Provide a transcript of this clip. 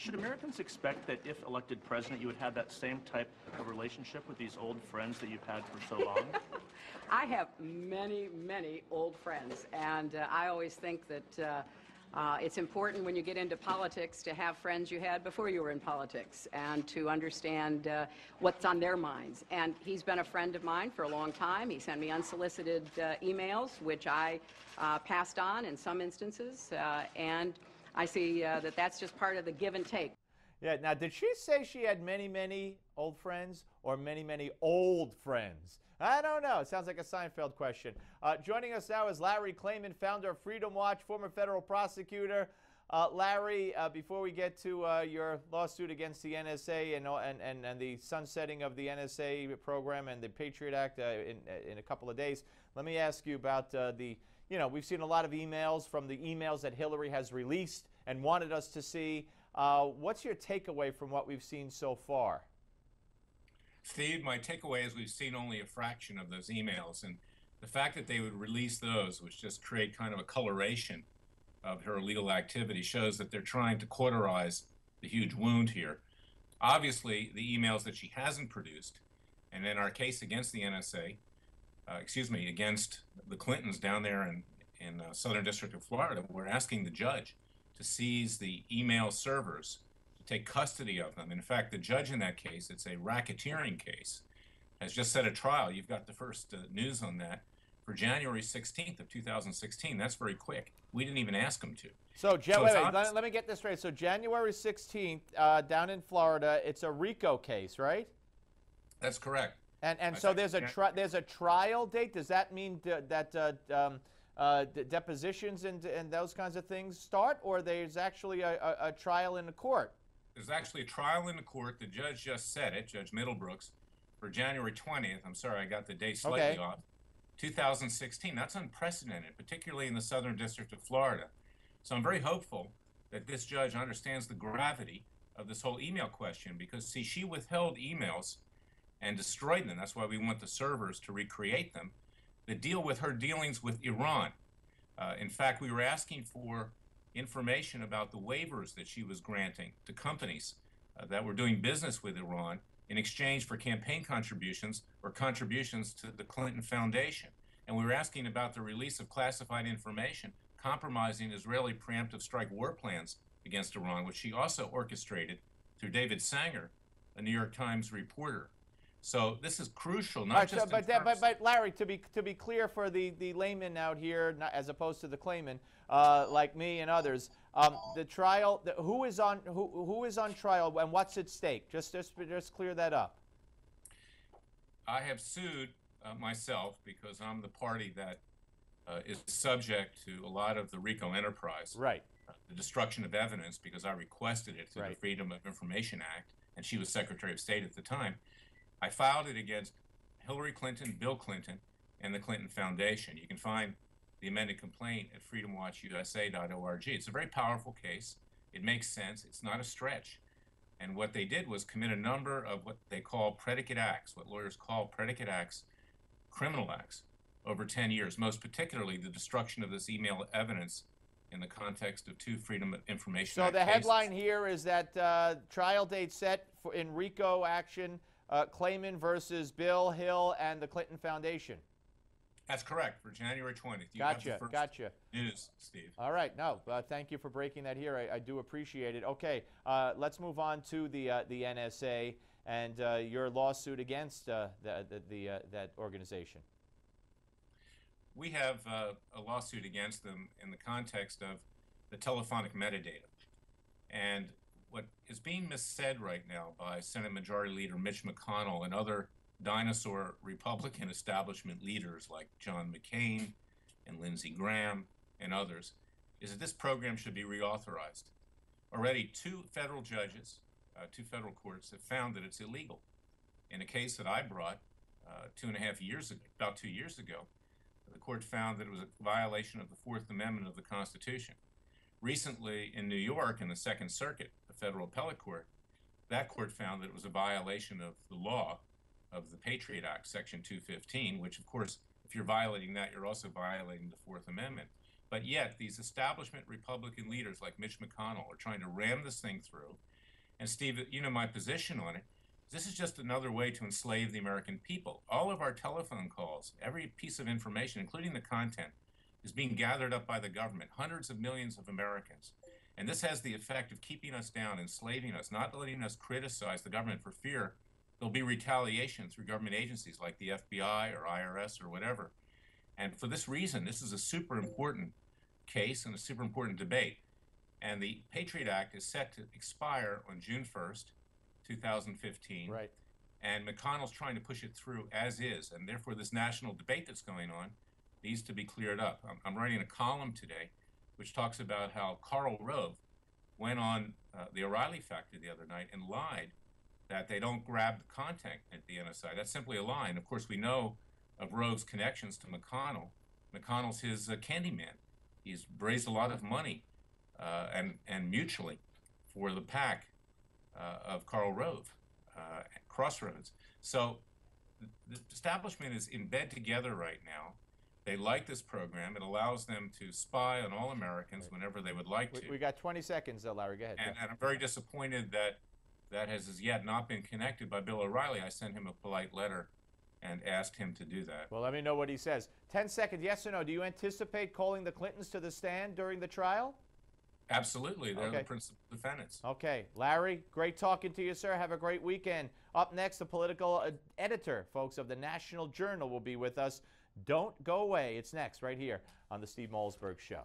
Should Americans expect that if elected president, you would have that same type of relationship with these old friends that you've had for so long? I have many, many old friends, and I always think that it's important when you get into politics to have friends you had before you were in politics and to understand what's on their minds. And he's been a friend of mine for a long time. He sent me unsolicited emails, which I passed on in some instances, and I see that that's just part of the give and take. Yeah, now did she say she had many, many old friends or many, many old friends? I don't know. It sounds like a Seinfeld question. Joining us now is Larry Klayman, founder of Freedom Watch, former federal prosecutor. Larry, before we get to your lawsuit against the NSA and the sunsetting of the NSA program and the Patriot Act in a couple of days, let me ask you about we've seen a lot of emails from the emails that Hillary has released and wanted us to see. What's your takeaway from what we've seen so far? Steve, my takeaway is we've seen only a fraction of those emails, and the fact that they would release those, which just create kind of a coloration of her illegal activity, shows that they're trying to cauterize the huge wound here. Obviously, the emails that she hasn't produced, and in our case against the NSA, against the Clintons down there in Southern District of Florida, we're asking the judge to seize the email servers, to take custody of them. In fact, the judge in that case, it's a racketeering case, has just set a trial. You've got the first news on that for January 16th of 2016. That's very quick. We didn't even ask them to. So, let me get this straight. So January 16th, down in Florida, it's a RICO case, right? That's correct. And so there's a trial date. Does that mean that depositions and those kinds of things start, or there's actually a trial in the court? There's actually a trial in the court. The judge just said it, Judge Middlebrooks, for January 20th. I'm sorry, I got the date slightly off. 2016. That's unprecedented, particularly in the Southern District of Florida. So I'm very hopeful that this judge understands the gravity of this whole email question, because, see, she withheld emails and destroyed them. That's why we want the servers to recreate them that deal with her dealings with Iran. In fact, we were asking for information about the waivers that she was granting to companies that were doing business with Iran in exchange for campaign contributions or contributions to the Clinton Foundation. And we were asking about the release of classified information compromising Israeli preemptive strike war plans against Iran, which she also orchestrated through David Sanger, a New York Times reporter. So this is crucial, not just. But Larry, to be clear for the layman out here, as opposed to the Klayman, like me and others, the trial, who is on trial and what's at stake? Just clear that up. I have sued myself because I'm the party that is subject to a lot of the RICO enterprise. Right. The destruction of evidence, because I requested it through the Freedom of Information Act, and she was Secretary of State at the time. I filed it against Hillary Clinton, Bill Clinton, and the Clinton Foundation. You can find the amended complaint at freedomwatchusa.org. It's a very powerful case. It makes sense. It's not a stretch. And what they did was commit a number of what they call predicate acts, what lawyers call predicate acts, criminal acts, over 10 years, most particularly the destruction of this email evidence in the context of two Freedom of Information Act cases. So the headline cases. here is that trial date set in RICO action, Klayman versus Bill, Hill, and the Clinton Foundation. That's correct, for January 20th. You gotcha, have the first gotcha. news, Steve. All right, no, thank you for breaking that here. I do appreciate it. Okay, let's move on to the NSA and your lawsuit against that organization. We have a lawsuit against them in the context of the telephonic metadata. And what is being missaid right now by Senate Majority Leader Mitch McConnell and other dinosaur Republican establishment leaders like John McCain and Lindsey Graham and others is that this program should be reauthorized. Already two federal judges, two federal courts have found that it's illegal. In a case that I brought 2.5 years ago, about 2 years ago, the court found that it was a violation of the Fourth Amendment of the Constitution. Recently in New York, in the Second Circuit, the federal appellate court, that court found that it was a violation of the law of the Patriot Act, Section 215, which, of course, if you're violating that, you're also violating the Fourth Amendment. But yet, these establishment Republican leaders like Mitch McConnell are trying to ram this thing through. And Steve, you know my position on it. This is just another way to enslave the American people. All of our telephone calls, every piece of information, including the content, is being gathered up by the government, hundreds of millions of Americans. And this has the effect of keeping us down, enslaving us, not letting us criticize the government for fear there'll be retaliation through government agencies like the FBI or IRS or whatever. And for this reason, this is a super important case and a super important debate. And the Patriot Act is set to expire on June 1st, 2015. Right. And McConnell's trying to push it through as is. And therefore, this national debate that's going on needs to be cleared up. I'm writing a column today which talks about how Karl Rove went on the O'Reilly Factor the other night and lied that they don't grab the content at the NSI. That's simply a lie. And of course, we know of Rove's connections to McConnell. McConnell's his Candyman. He's raised a lot of money and mutually for the PAC of Karl Rove, Crossroads. So the establishment is in bed together right now. They like this program. It allows them to spy on all Americans whenever they would like to. We got 20 seconds, Larry. Go ahead. And I'm very disappointed that that has as yet not been connected by Bill O'Reilly. I sent him a polite letter and asked him to do that. Well, let me know what he says. 10 seconds, yes or no. Do you anticipate calling the Clintons to the stand during the trial? Absolutely. They're the principal defendants. Okay. Larry, great talking to you, sir. Have a great weekend. Up next, the political editor, folks, of the National Journal will be with us. Don't go away. It's next right here on the Steve Malzberg Show.